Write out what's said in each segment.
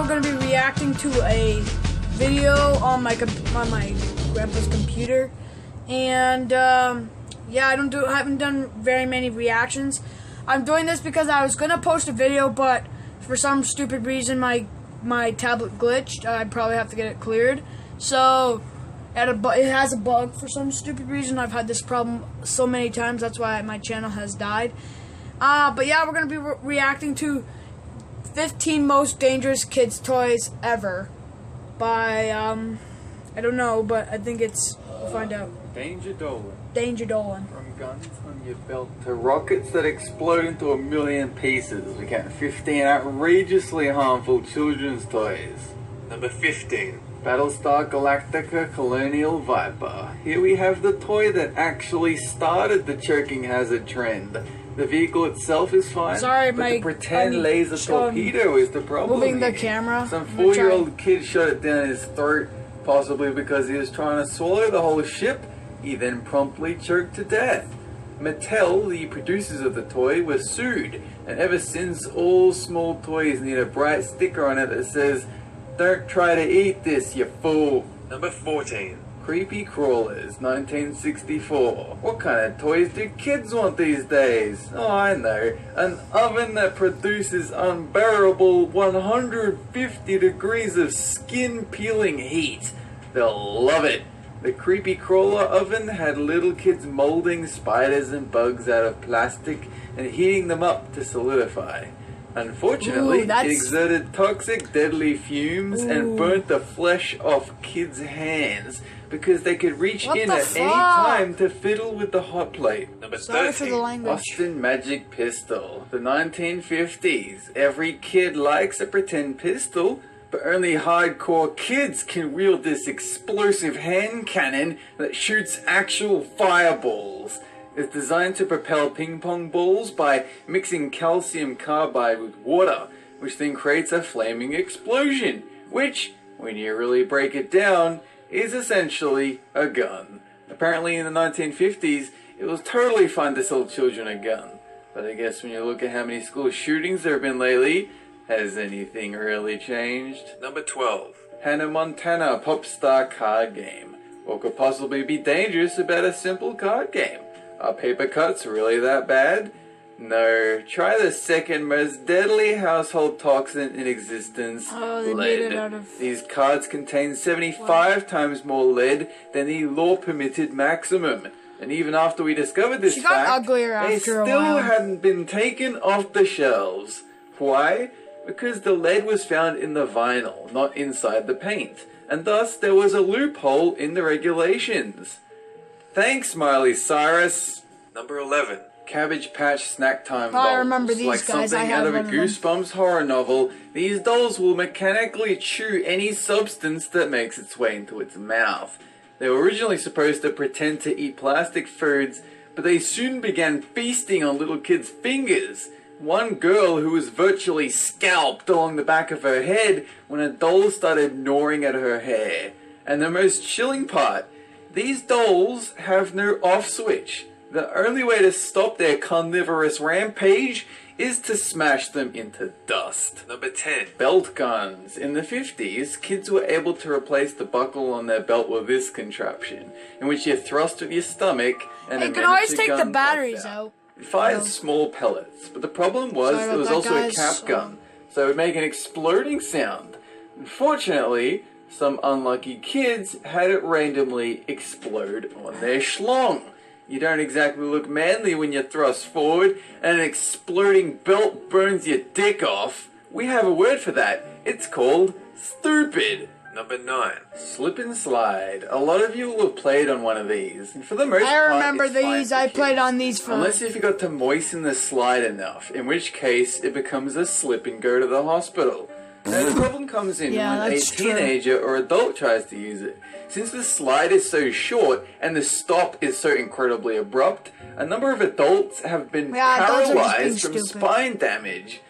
we're gonna be reacting to a video on my grandpa's computer, and yeah, I haven't done very many reactions. I'm doing this because I was gonna post a video, but for some stupid reason my tablet glitched. I probably have to get it cleared. So it has a bug for some stupid reason. I've had this problem so many times. That's why my channel has died. But yeah, we're gonna be reacting to 15 most dangerous kids' toys ever by I don't know, but I think we'll find out. Danger Dolan. Danger Dolan. From guns on your belt to rockets that explode into a million pieces, we count 15 outrageously harmful children's toys. Number 15. Battlestar Galactica Colonial Viper. Here we have the toy that actually started the choking hazard trend. The vehicle itself is fine, but the pretend laser torpedo is the problem. Moving the camera. Some 4-year-old kid shot it down his throat, possibly because he was trying to swallow the whole ship. He then promptly choked to death. Mattel, the producers of the toy, were sued, and ever since all small toys need a bright sticker on it that says, "Don't try to eat this, you fool." Number 14. Creepy Crawlers, 1964. What kind of toys do kids want these days? Oh, I know. An oven that produces unbearable 150 degrees of skin-peeling heat. They'll love it. The Creepy Crawler oven had little kids molding spiders and bugs out of plastic and heating them up to solidify. Unfortunately, it exerted toxic, deadly fumes and burnt the flesh off kids' hands because they could reach in at any time to fiddle with the hot plate. Number 13. Austin Magic Pistol. The 1950s. Every kid likes a pretend pistol, but only hardcore kids can wield this explosive hand cannon that shoots actual fireballs. It's designed to propel ping pong balls by mixing calcium carbide with water, which then creates a flaming explosion, which, when you really break it down, is essentially a gun. Apparently in the 1950s, it was totally fun to sell children a gun. But I guess when you look at how many school shootings there have been lately, has anything really changed? Number 12. Hannah Montana Pop Star Card Game. What could possibly be dangerous about a simple card game? Are paper cuts really that bad? No. Try the second most deadly household toxin in existence, lead. Made it out of... These cards contain 75 times more lead than the law-permitted maximum. And even after we discovered this fact, they still hadn't been taken off the shelves. Why? Because the lead was found in the vinyl, not inside the paint. And thus, there was a loophole in the regulations. Thanks, Miley Cyrus. Number 11. Cabbage Patch Snack Time dolls. I remember these like guys. Something out of a Goosebumps horror novel, these dolls will mechanically chew any substance that makes its way into its mouth. They were originally supposed to pretend to eat plastic foods, but they soon began feasting on little kids' fingers. One girl who was virtually scalped along the back of her head when a doll started gnawing at her hair. And the most chilling part, these dolls have no off switch. The only way to stop their carnivorous rampage is to smash them into dust. Number 10. Belt guns. In the 50s, kids were able to replace the buckle on their belt with this contraption, in which you thrust with your stomach and a miniature gun. You can always take the batteries out. It fired small pellets, but the problem was it was also a cap gun, so it would make an exploding sound. Unfortunately, some unlucky kids had it randomly explode on their schlong. You don't exactly look manly when you thrust forward and an exploding belt burns your dick off. We have a word for that. It's called stupid. Number 9. Slip and slide. A lot of you will have played on one of these. And for the most part, I remember these. I played on these for... Unless you forgot to moisten the slide enough, in which case it becomes a slip and go to the hospital. Now the problem comes in when a teenager or adult tries to use it. Since the slide is so short and the stop is so incredibly abrupt, a number of adults have been paralyzed from spine damage.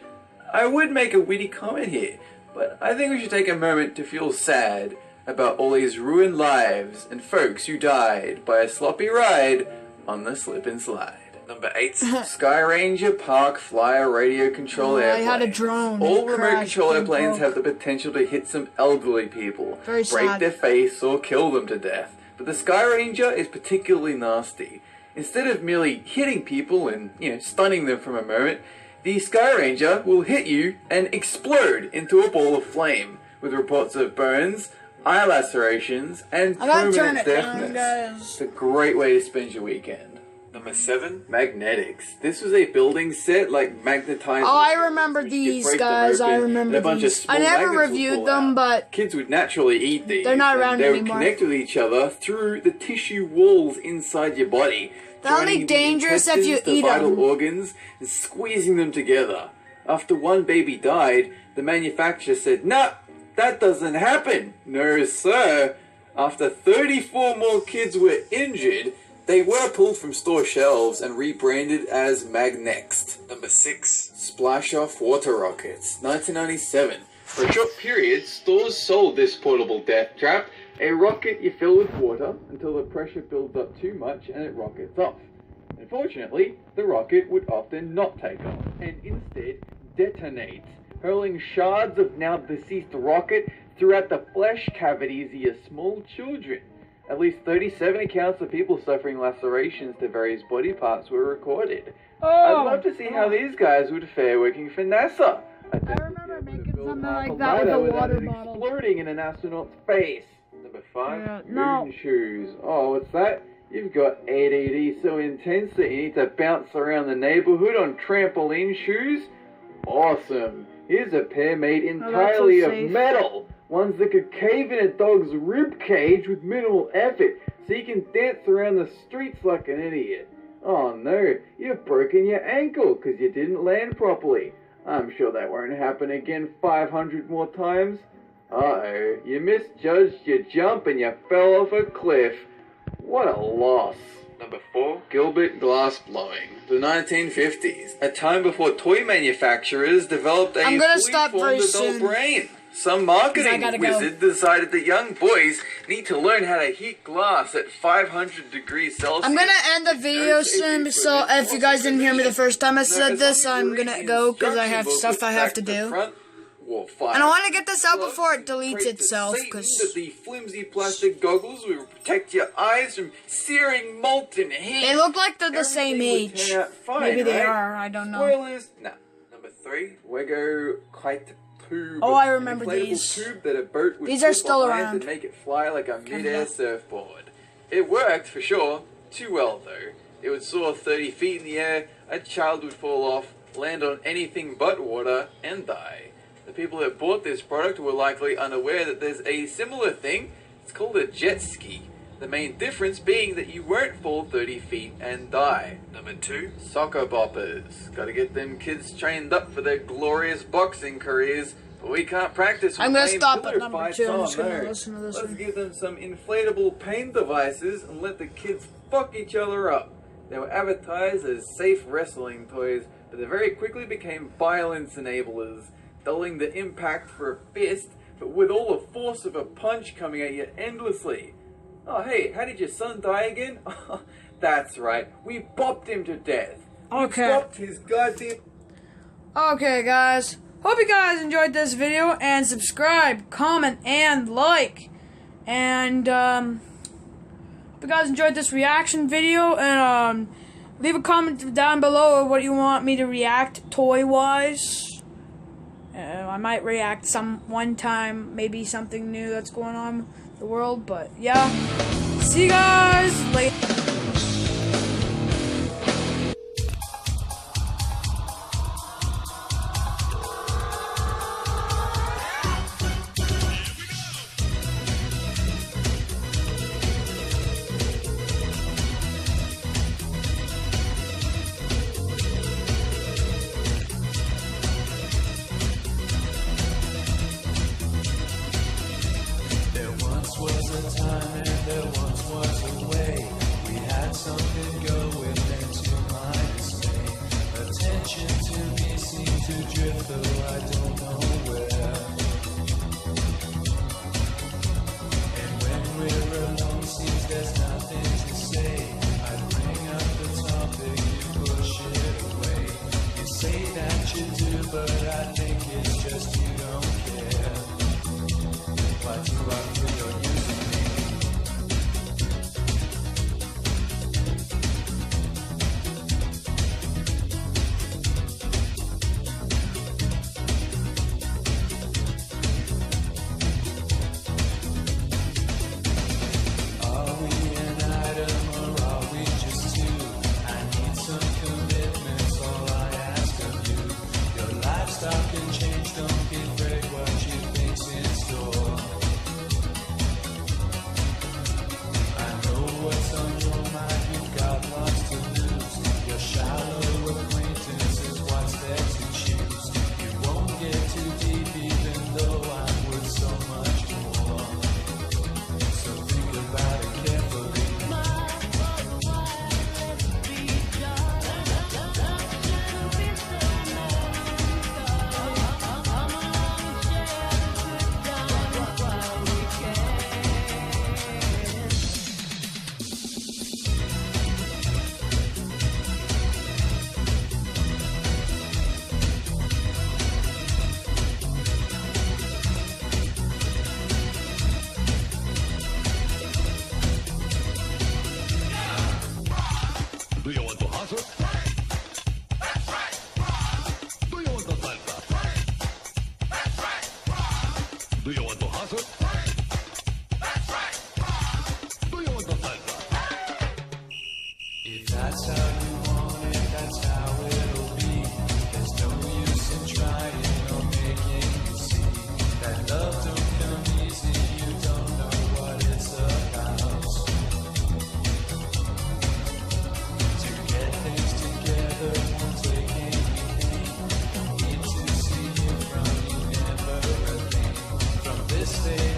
I would make a witty comment here, but I think we should take a moment to feel sad about all these ruined lives and folks who died by a sloppy ride on the slip and slide. Number 8, Sky Ranger Park Flyer Radio Control Airplane. I had a drone. All remote control airplanes have the potential to hit some elderly people, break their face, or kill them to death. But the Sky Ranger is particularly nasty. Instead of merely hitting people and, stunning them from a moment, the Sky Ranger will hit you and explode into a ball of flame, with reports of burns, eye lacerations, and permanent deafness. It's a great way to spend your weekend. Number 7, magnetics. This was a building set, like magnetized. Oh, I remember these, guys. I remember these. I never reviewed them, but kids would naturally eat these. They're not around anymore. They would connect with each other through the tissue walls inside your body. They're only dangerous if you eat them. Vital organs and squeezing them together. After one baby died, the manufacturer said, "Nah, that doesn't happen." No, sir. After 34 more kids were injured, they were pulled from store shelves and rebranded as Magnext. Number 6, Splash-Off Water Rockets, 1997. For a short period, stores sold this portable death trap, a rocket you fill with water until the pressure builds up too much and it rockets off. Unfortunately, the rocket would often not take off and instead detonate, hurling shards of now deceased rocket throughout the flesh cavities of your small children. At least 37 accounts of people suffering lacerations to various body parts were recorded. I'd love to see how these guys would fare working for NASA. I remember making something like that with a water bottle. Exploding in an astronaut's face. Number 5, moon shoes. Oh, what's that? You've got ADD so intense that you need to bounce around the neighborhood on trampoline shoes? Awesome. Here's a pair made entirely of metal. Ones that could cave in a dog's rib cage with minimal effort, so you can dance around the streets like an idiot. Oh no, you've broken your ankle because you didn't land properly. I'm sure that won't happen again 500 more times. Uh-oh, you misjudged your jump and you fell off a cliff. What a loss. Number 4, Gilbert glass blowing. The 1950s, a time before toy manufacturers developed a fully formed adult brain. Some marketing wizard decided that young boys need to learn how to heat glass at 500 degrees Celsius. I'm gonna end the video soon, so if you guys didn't hear me the first time I said this, I'm gonna go because I have stuff I have to do. And I want to get this out before it deletes itself, because the flimsy plastic goggles will protect your eyes from searing molten heat. They look like they're the same age. Maybe they are, I don't know. Spoilers? No. Number 3, Wego kite tube. Oh, I remember these. Tube that a boat would these are still around. And make it fly like a mid-air surfboard. It worked for sure. Too well though. It would soar 30 feet in the air. A child would fall off, land on anything but water, and die. The people that bought this product were likely unaware that there's a similar thing. It's called a jet ski. The main difference being that you won't fall 30 feet and die. Number 2, soccer boppers. Gotta get them kids trained up for their glorious boxing careers, but we can't practice. I'm gonna stop at number 2. I'm just gonna listen to this one. Let's give them some inflatable pain devices and let the kids fuck each other up. They were advertised as safe wrestling toys, but they very quickly became violence enablers, dulling the impact for a fist, but with all the force of a punch coming at you endlessly. Oh, hey, how did your son die again? That's right, we bopped him to death. Okay. We bopped his goddamn... Okay, guys. Hope you guys enjoyed this video, and subscribe, comment, and like. And, hope you guys enjoyed this reaction video, and, leave a comment down below of what you want me to react toy-wise. I might react one time, maybe something new that's going on in the world, but yeah. See you guys later. drift, though I don't know where. And when we're alone, seems there's nothing to say. I'd bring up the topic you Do you want to hustle? That's right. Do you want to salsa? If that's how you want it, that's how it'll be. There's no use in trying or making you see that love don't come easy. You don't know what it's about. To get things together won't take anything. Need to see it from you, never a thing. From this day